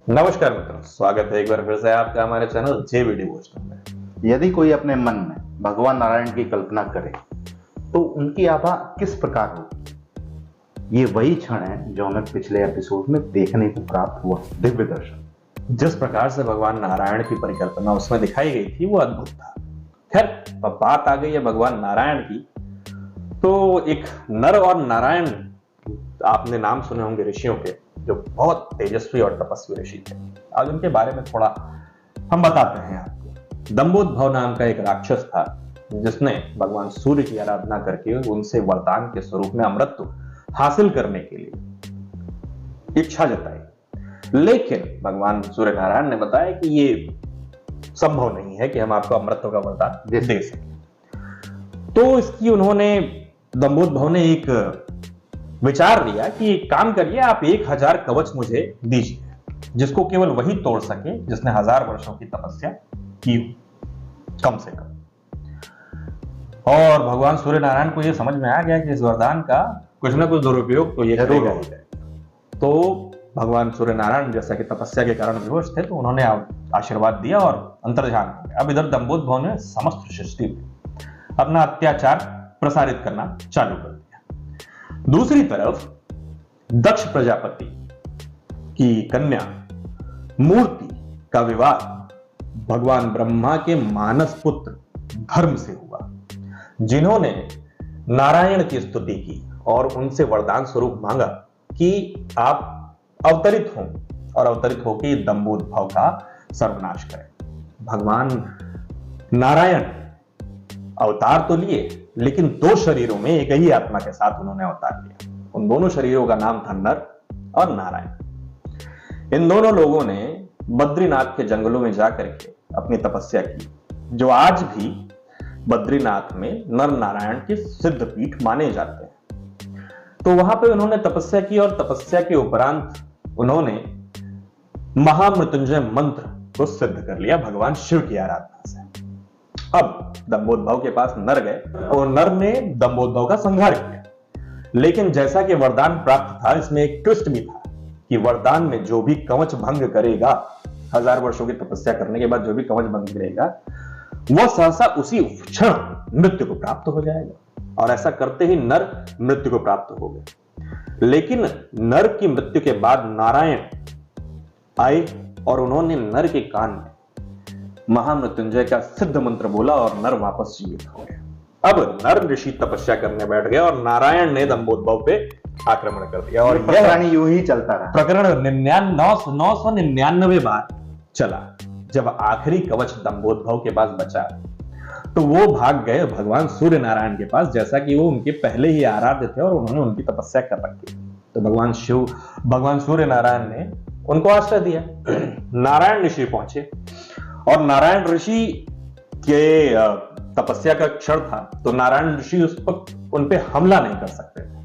नमस्कार मित्रों, स्वागत है एक बार फिर से आपका हमारे चैनल जेवी डिवोशनल में। यदि कोई अपने मन में भगवान नारायण की कल्पना करे तो उनकी आभा किस प्रकार होगी? ये वही क्षण है जो हमें पिछले एपिसोड में देखने को प्राप्त हुआ, दिव्य दर्शन। जिस प्रकार से भगवान नारायण की परिकल्पना उसमें दिखाई गई थी वो अद्भुत था। खैर, अब बात आ गई है भगवान नारायण की, तो एक नर और नारायण, आपने नाम सुने होंगे ऋषियों के, जो बहुत तेजस्वी और तपस्वी ऋषि थे। आज उनके बारे में थोड़ा हम बताते हैं आपको। दंभोदभव नाम का एक राक्षस था जिसने भगवान सूर्य की आराधना करके उनसे वरदान के स्वरूप में अमृत हासिल करने के लिए इच्छा जताई। लेकिन भगवान सूर्य नारायण ने बताया कि ये संभव नहीं है कि हम आपको अमृत का वरदान दे सकें। तो इसकी उन्होंने, दंभोदभव ने एक विचार लिया कि एक काम करिए, आप 1000 कवच मुझे दीजिए, जिसको केवल वही तोड़ सके जिसने 1000 वर्षों की तपस्या की कम से कम। और भगवान सूर्य नारायण को यह समझ में आ गया कि इस वरदान का कुछ ना कुछ दुरुपयोग तो ये करेगा ही। तो भगवान सूर्य नारायण जैसा कि तपस्या के कारण विवश थे, तो उन्होंने आशीर्वाद दिया और अंतर्ध्यान हो गया। अब इधर दंभोदभव ने समस्त सृष्टि में अपना अत्याचार प्रसारित करना चालू कर दिया। दूसरी तरफ दक्ष प्रजापति की कन्या मूर्ति का विवाह भगवान ब्रह्मा के मानस पुत्र धर्म से हुआ, जिन्होंने नारायण की स्तुति की और उनसे वरदान स्वरूप मांगा कि आप अवतरित हों और अवतरित होकर दंभोदभव का सर्वनाश करें। भगवान नारायण अवतार तो लिए, लेकिन 2 शरीरों में एक ही आत्मा के साथ उन्होंने अवतार लिया। उन दोनों शरीरों का नाम था नर और नारायण। इन दोनों लोगों ने बद्रीनाथ के जंगलों में जाकर के अपनी तपस्या की, जो आज भी बद्रीनाथ में नर नारायण के सिद्ध पीठ माने जाते हैं। तो वहां पे उन्होंने तपस्या की और तपस्या के उपरांत उन्होंने महामृत्युंजय मंत्र को सिद्ध कर लिया भगवान शिव की आराधना से। अब दंभोदभव के पास नर गए और नर ने दंभोदभव का संहार किया। लेकिन जैसा कि वरदान प्राप्त था, इसमें एक ट्विस्ट भी था कि वरदान में जो भी कवच भंग करेगा, 1000 वर्षों की तपस्या करने के बाद जो भी कवच भंग करेगा, वह सहसा उसी क्षण मृत्यु को प्राप्त हो जाएगा। और ऐसा करते ही नर मृत्यु को प्राप्त हो गए। लेकिन नर की मृत्यु के बाद नारायण आए और उन्होंने नर के कान में महामृत्युंजय का सिद्ध मंत्र बोला और नर वापस जीवित हो गया। अब नर ऋषि तपस्या करने बैठ गए और नारायण ने दंभोदभव पे आक्रमण कर दिया। और प्रकरण यूं ही चलता रहा। प्रकरण 999 बार चला। जब आखिरी कवच दंभोदभव के पास बचा तो वो भाग गए भगवान सूर्य नारायण के पास, जैसा कि वो उनके पहले ही आराध्य थे और उन्होंने उनकी तपस्या कर रखी। तो भगवान सूर्य नारायण ने उनको आश्रय दिया। नारायण ऋषि पहुंचे और नारायण ऋषि के तपस्या का क्षण था, तो नारायण ऋषि उन पे हमला नहीं कर सकते थे,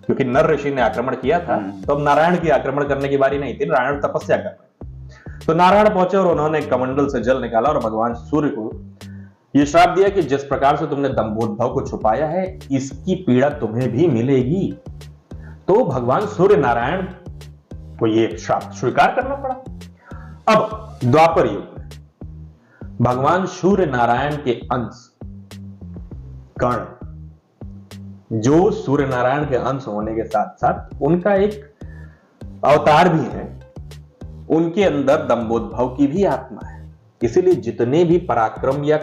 क्योंकि नर ऋषि ने आक्रमण किया था। तो अब नारायण की आक्रमण करने की बारी नहीं थी, नारायण तपस्या कर रहे। तो नारायण पहुंचे और उन्होंने कमंडल से जल निकाला और भगवान सूर्य को यह श्राप दिया कि जिस प्रकार से तुमने दंभोदभव को छुपाया है, इसकी पीड़ा तुम्हें भी मिलेगी। तो भगवान सूर्य नारायण को यह श्राप स्वीकार करना पड़ा। अब द्वापर युग में भगवान सूर्य नारायण के अंश कर्ण, जो सूर्य नारायण के अंश होने के साथ साथ उनका एक अवतार भी है, उनके अंदर दंभोदभव की भी आत्मा है। इसीलिए जितने भी पराक्रम या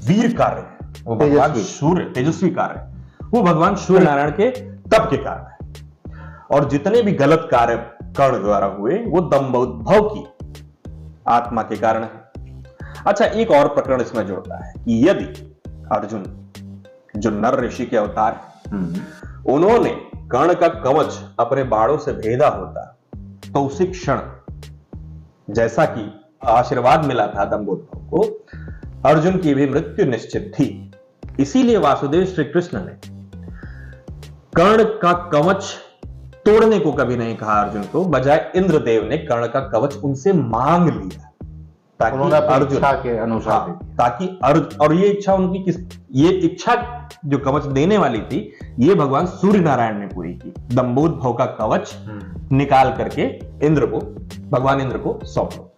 वीर कार्य हैं, वो भगवान सूर्य, तेजस्वी कार्य, वो भगवान सूर्य नारायण के तप के कारण है। और जितने भी गलत कार्य कर्ण द्वारा हुए, वो दंभोदभव की आत्मा के कारण है। अच्छा, एक और प्रकरण इसमें जोड़ता है कि यदि अर्जुन, जो नर ऋषि के अवतार हैं, उन्होंने कर्ण का कवच अपने बाणों से भेदा होता, तो उसी क्षण, जैसा कि आशीर्वाद मिला था दंभोदभव को, अर्जुन की भी मृत्यु निश्चित थी। इसीलिए वासुदेव श्री कृष्ण ने कर्ण का कवच तोड़ने को कभी नहीं कहा अर्जुन को, बजाय इंद्रदेव ने कर्ण का कवच उनसे मांग लिया, ताकि अर्जुन के अनुसार, ताकि और ये इच्छा उनकी ये इच्छा जो कवच देने वाली थी, ये भगवान सूर्य नारायण ने पूरी की। दंभोदभव का कवच निकाल करके इंद्र को भगवान इंद्र को सौंप दो।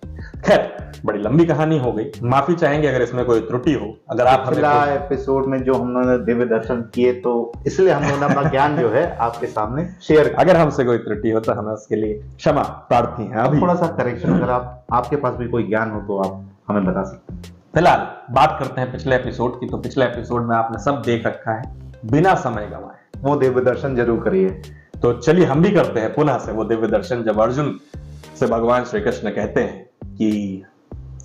खैर, बड़ी लंबी कहानी हो गई, माफी चाहेंगे अगर इसमें कोई त्रुटि हो। अगर आप पिछला एपिसोड में जो हमने दिव्य दर्शन किए, तो इसलिए हम लोगों ने अपना ज्ञान जो है आपके सामने शेयर किया। अगर हमसे कोई त्रुटि हो तो हम उसके लिए क्षमा प्रार्थी हैं। अभी थोड़ा सा करेक्शन, अगर आपके पास भी कोई ज्ञान हो तो आप हमें बता सकते हैं। फिलहाल बात करते हैं पिछले एपिसोड की। तो पिछले एपिसोड में आपने सब देख रखा है, बिना समय गंवाए वो दिव्य दर्शन जरूर करिए। तो चलिए हम भी करते हैं पुनः से वो दिव्य दर्शन, जब अर्जुन से भगवान श्री कृष्ण कहते हैं कि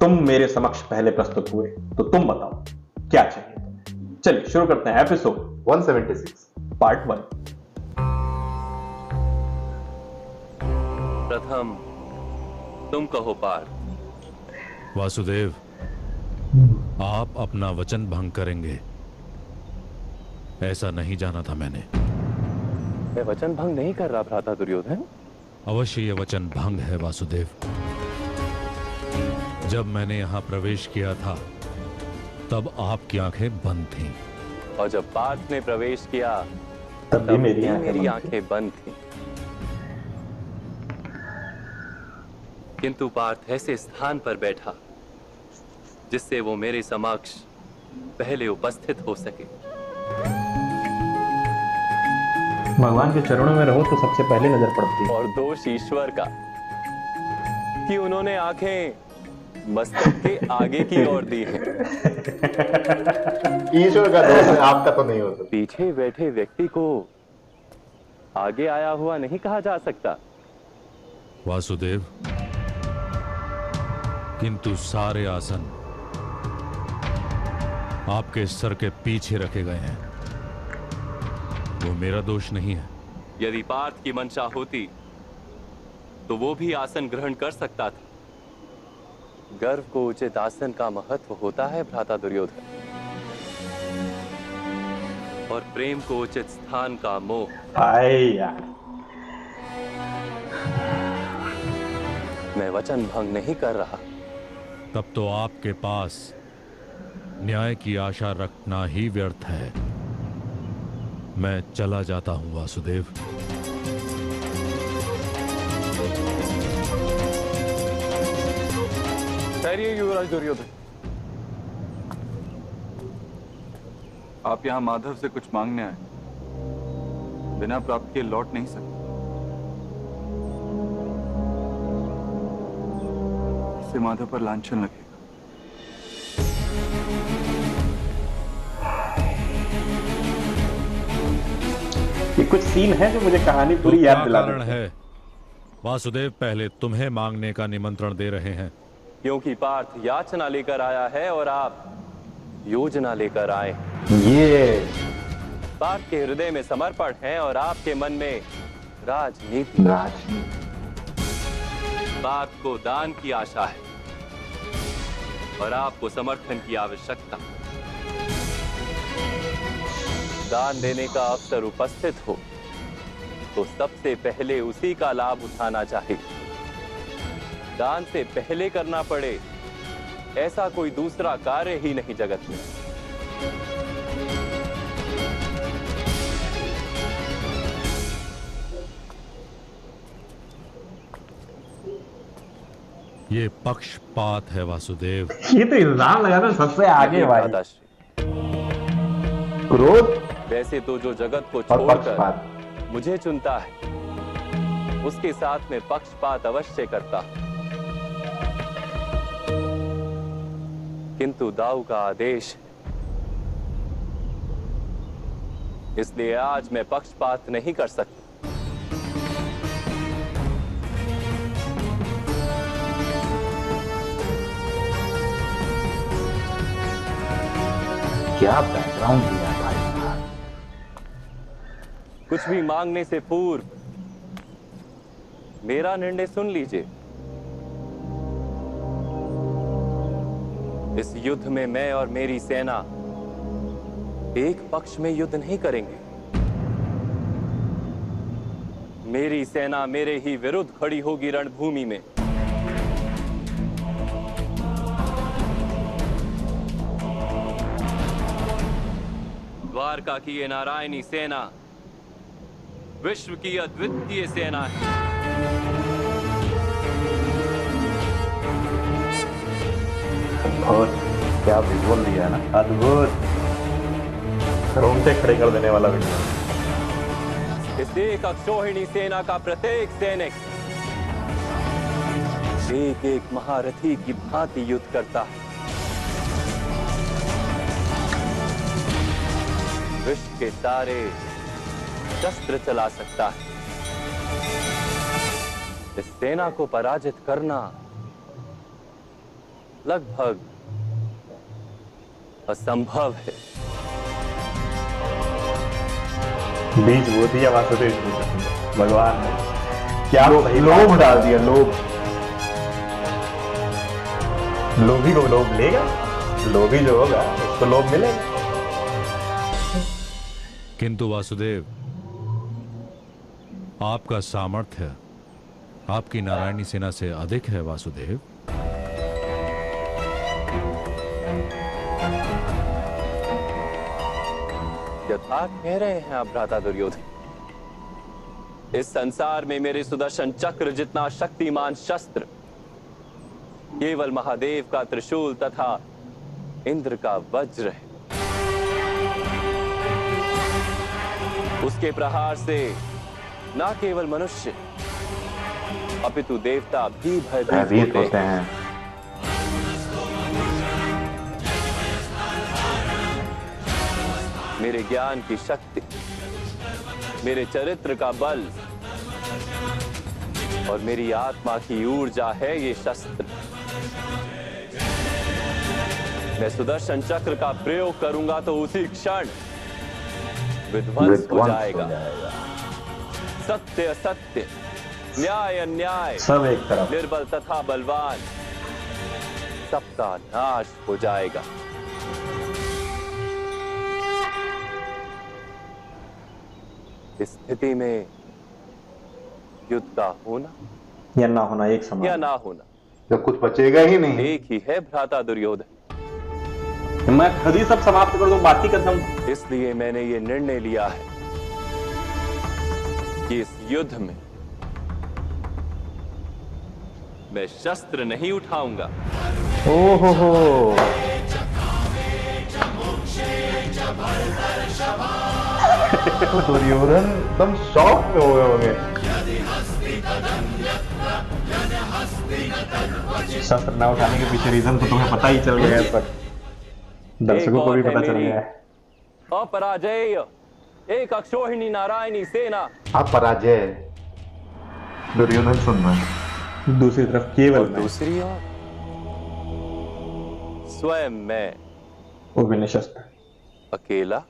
तुम मेरे समक्ष पहले प्रस्तुत हुए, तो तुम बताओ क्या चाहिए तुम्हें। चलिए शुरू करते हैं एपिसोड 176 पार्ट 1। प्रथम तुम कहो पार्थ। वासुदेव, आप अपना वचन भंग करेंगे, ऐसा नहीं जाना था मैंने। मैं वचन भंग नहीं कर रहा भ्राता दुर्योधन। अवश्य ये वचन भंग है वासुदेव। जब मैंने यहां प्रवेश किया था तब आपकी आंखें बंद थीं। और जब पार्थ ने प्रवेश किया तब भी मेरी आंखें बंद थीं। किंतु पार्थ ऐसे स्थान पर बैठा जिससे वो मेरे समक्ष पहले उपस्थित हो सके। भगवान के चरणों में रहो तो सबसे पहले नजर पड़ती है। और दोष ईश्वर का कि उन्होंने आंखें मस्तक के आगे की ओर दी है। ईश्वर का दोष है, आपका तो नहीं हो सकता। पीछे बैठे व्यक्ति को आगे आया हुआ नहीं कहा जा सकता। वासुदेव, किंतु सारे आसन आपके सर के पीछे रखे गए हैं, वो मेरा दोष नहीं है। यदि पार्थ की मंशा होती तो वो भी आसन ग्रहण कर सकता था। गर्व को उचित आसन का महत्व होता है भ्राता दुर्योधन, और प्रेम को उचित स्थान का मोह। मैं वचन भंग नहीं कर रहा। तब तो आपके पास न्याय की आशा रखना ही व्यर्थ है। मैं चला जाता हूं वासुदेव। ठहरिए युवराज दुर्योधन, आप यहां माधव से कुछ मांगने आए, बिना प्राप्त किए लौट नहीं सकते। इससे माधव पर लांछन लगेगा। ये कुछ सीन है जो मुझे कहानी तो पूरी क्या याद दिला कारण देते हैं। है वासुदेव, पहले तुम्हें मांगने का निमंत्रण दे रहे हैं? क्योंकि पार्थ याचना लेकर आया है और आप योजना लेकर आए। ये पार्थ के हृदय में समर्पण है और आपके मन में राजनीति। पार्थ को दान की आशा है और आपको समर्थन की आवश्यकता। दान देने का अवसर उपस्थित हो तो सबसे पहले उसी का लाभ उठाना चाहिए। दान से पहले करना पड़े ऐसा कोई दूसरा कार्य ही नहीं जगत में। ये पक्षपात है वासुदेव। ये तो इल्जाम लगाना सबसे आगे भाई। दादाश्री, क्रोध वैसे तो जो जगत को और छोड़कर पक्षपात। मुझे चुनता है उसके साथ में पक्षपात अवश्य करता हूं। किंतु दाऊ का आदेश है, इसलिए आज मैं पक्षपात नहीं कर सकता। क्या बैकग्राउंड दिया भाई। कुछ भी मांगने से पूर्व मेरा निर्णय सुन लीजिए। इस युद्ध में मैं और मेरी सेना एक पक्ष में युद्ध नहीं करेंगे। मेरी सेना मेरे ही विरुद्ध खड़ी होगी रणभूमि में। द्वारका की ये नारायणी सेना विश्व की अद्वितीय सेना है। क्या विजुअल दिया है ना। अद्भुत, रोंगटे खड़े कर देने वाला वीडियो। इस एक अक्षौहिणी सेना का प्रत्येक सैनिक एक एक महारथी की भांति युद्ध करता है। विश्व के सारे शस्त्र चला सकता है। इस सेना को पराजित करना लगभग असंभव है। बीज वो दिया वासुदेव भगवान ने, क्या लोभ डाल दिया, लोभ। लोभी को लोभ लेगा, लोभी जो होगा उसको लोभ मिलेगा। किंतु वासुदेव, आपका सामर्थ्य आपकी नारायणी सेना से अधिक है वासुदेव। यथार्थ कह रहे हैं आप भ्राता दुर्योधन। इस संसार में मेरे सुदर्शन चक्र जितना शक्तिमान शस्त्र केवल महादेव का त्रिशूल तथा इंद्र का वज्र है। उसके प्रहार से न केवल मनुष्य अपितु देवता भी भयभीत होते हैं। मेरे ज्ञान की शक्ति, मेरे चरित्र का बल और मेरी आत्मा की ऊर्जा है ये शस्त्र। मैं सुदर्शन चक्र का प्रयोग करूंगा तो उसी क्षण विध्वंस हो जाएगा। सत्य असत्य, न्याय अन्याय, सब एक तरफ। निर्बल तथा बलवान, सबका नाश हो जाएगा। इस स्थिति में युद्ध का होना या ना होना एक समान, या ना होना तो कुछ बचेगा ही नहीं। एक ही है भ्राता दुर्योधन। मैं खुद ही सब समाप्त कर दूं, बाकी कदम। इसलिए मैंने ये निर्णय लिया है कि इस युद्ध में मैं शस्त्र नहीं उठाऊंगा। ओहो, दुर्योधन एकदम शौक में हुए होंगे। शस्त्र ना उठाने के पीछे रीजन तो तुम्हें पता ही चल गया है, पर दर्शकों को भी पता चल गया है। अपराजय एक अक्षौहिणी नारायणी सेना। अपराजय दुर्योधन सुनना। दूसरी तरफ केवल और मैं, दूसरी ओर स्वयं मैं, वो भी निशस्त्र। अकेला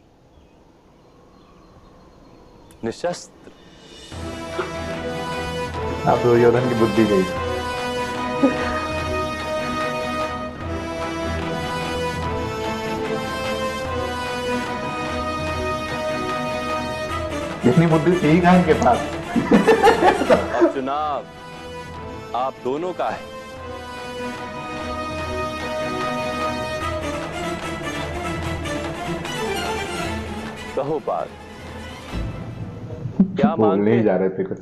निशस्त्र। अब दुर्योधन की बुद्धि गई। इतनी बुद्धि थी क्या इनके पास? अब चुनाव आप दोनों का है। कहो बात, क्या बोलने मांगते ही हैं? जा रहे थे कुछ।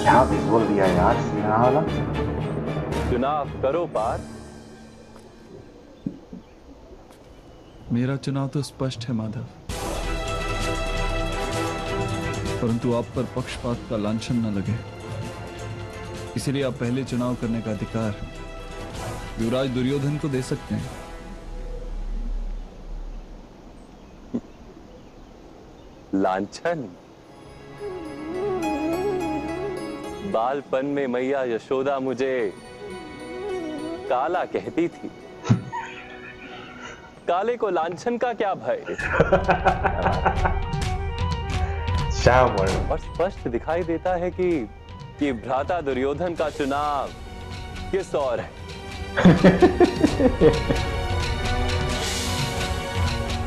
क्या विजुअल दिया यार सिनेमा वाला। चुनाव करो पार। मेरा चुनाव तो स्पष्ट है माधव, परंतु आप पर पक्षपात का लांछन न लगे, इसलिए आप पहले चुनाव करने का अधिकार युवराज दुर्योधन को दे सकते हैं। लांछन? बालपन में मैया यशोदा मुझे काला कहती थी। काले को लांछन का क्या भय? श्याम और स्पष्ट दिखाई देता है कि भ्राता दुर्योधन का चुनाव किस और है।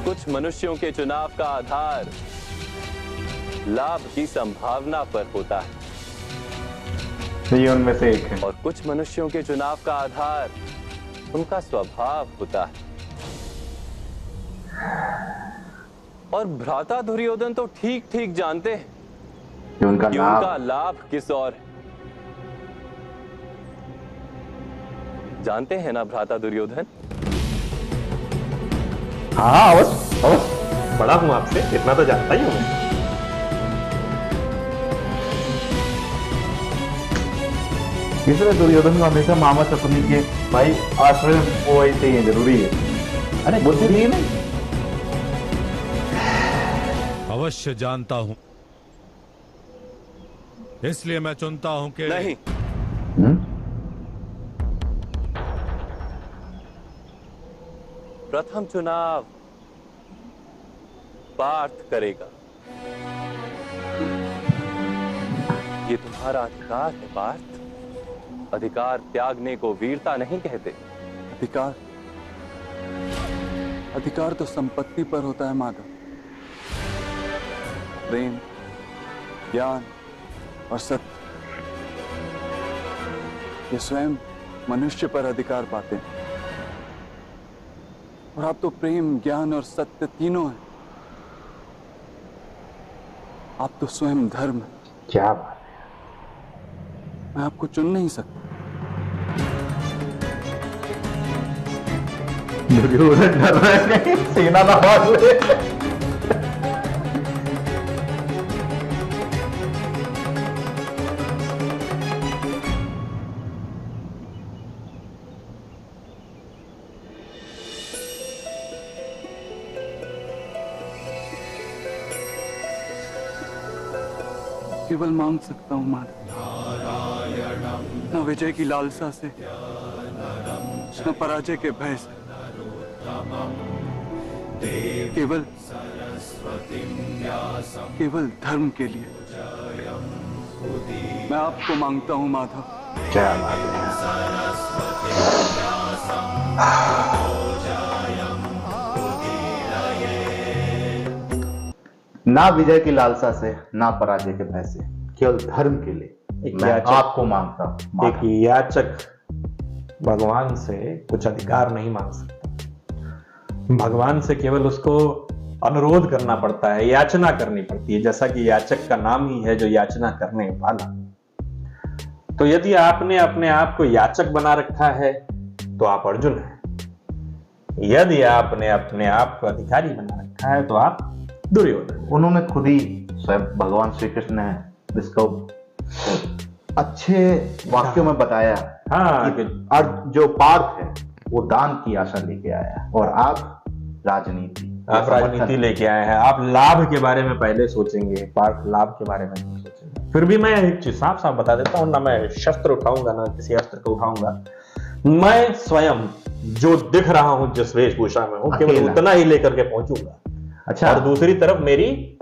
कुछ मनुष्यों के चुनाव का आधार लाभ की संभावना पर होता है, ये उनमें से एक है। और कुछ मनुष्यों के चुनाव का आधार उनका स्वभाव होता है। और भ्राता दुर्योधन तो ठीक ठीक जानते हैं कि उनका कि नाम उनका लाभ किस और है। जानते हैं ना भ्राता दुर्योधन? हाँ अवश्य अवश्य, बड़ा हूं आपसे, इतना तो जानता ही हूं मैं। इसलिए दुर्योधन को हमेशा मामा सपनी के भाई आश्रय वो ऐसे ही जरूरी है। अरे बुद्धि दी नहीं। अवश्य जानता हूं, इसलिए मैं चुनता हूं कि नहीं, प्रथम चुनाव पार्थ करेगा। ये तुम्हारा अधिकार है पार्थ। अधिकार त्यागने को वीरता नहीं कहते। अधिकार अधिकार तो संपत्ति पर होता है माधव। प्रेम, ज्ञान और सत्य, ये स्वयं मनुष्य पर अधिकार पाते हैं। और आप तो प्रेम, ज्ञान और सत्य तीनों हैं। आप तो स्वयं धर्म हैं। क्या बात मैं आपको चुन नहीं सकता। है। दुर्योधन डर रहा है कहीं सेना ना मार ले। केवल मांग सकता हूं माधव, न विजय की लालसा से, न पराजय के भय से। केवल धर्म के लिए मैं आपको मांगता हूं माधव। क्या बात है। ना विजय की लालसा से, ना पराजय के भय से, केवल धर्म के लिए मैं आपको मांगता हूं। एक याचक भगवान से कुछ अधिकार नहीं मांग सकता। भगवान से केवल उसको अनुरोध करना पड़ता है, याचना करनी पड़ती है, जैसा कि याचक का नाम ही है, जो याचना करने वाला। तो यदि आपने अपने आप को याचक बना रखा है तो आप अर्जुन हैं। यदि आपने अपने आप को अधिकारी बना रखा है तो आप दुर्योधन। उन्होंने खुद ही स्वयं भगवान श्री कृष्ण ने इसको अच्छे वाक्यों में बताया। हाँ, कि जो पार्थ है वो दान की आशा लेके आया और आप राजनीति लेके आए हैं। आप लाभ के बारे में पहले सोचेंगे, पार्थ लाभ के बारे में नहीं सोचेंगे। फिर भी मैं एक चीज साफ साफ बता देता हूँ, ना मैं शस्त्र उठाऊंगा ना किसी अस्त्र को उठाऊंगा। मैं स्वयं जो दिख रहा हूं, जिस वेशभूषा में हूं, केवल उतना ही लेकर के पहुंचूंगा। अच्छा, और दूसरी तरफ मेरी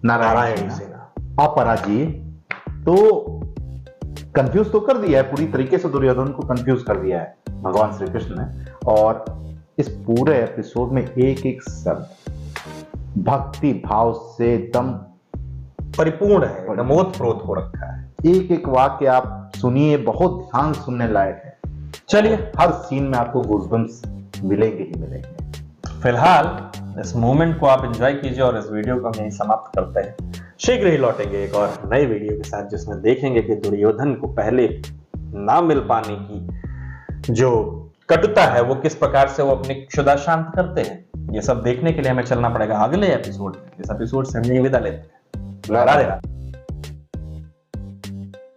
नारायणी सेना। अपराजी तो कंफ्यूज तो कर दिया है, पूरी तरीके से दुर्योधन को कंफ्यूज कर दिया है भगवान श्री कृष्ण ने। और इस पूरे एपिसोड में एक एक शब्द भक्ति भाव से एकदम परिपूर्ण है, एकदम ओतप्रोत हो रखा है। एक एक वाक्य आप सुनिए, बहुत ध्यान सुनने लायक है। चलिए, हर सीन में आपको गूज़बम्स मिलेंगे ही मिलेंगे। फिलहाल इस मोमेंट को आप एंजॉय कीजिए और इस वीडियो को हम यहीं समाप्त करते हैं। शीघ्र ही लौटेंगे एक और नए वीडियो के साथ, जिसमें देखेंगे कि दुर्योधन को पहले ना मिल पाने की जो कटुता है वो किस प्रकार से वो अपनी क्षुधा शांत करते हैं। ये सब देखने के लिए हमें चलना पड़ेगा अगले एपिसोड में। इस एपिसोड से हम यही विदा लेते हैं। राधे राधे।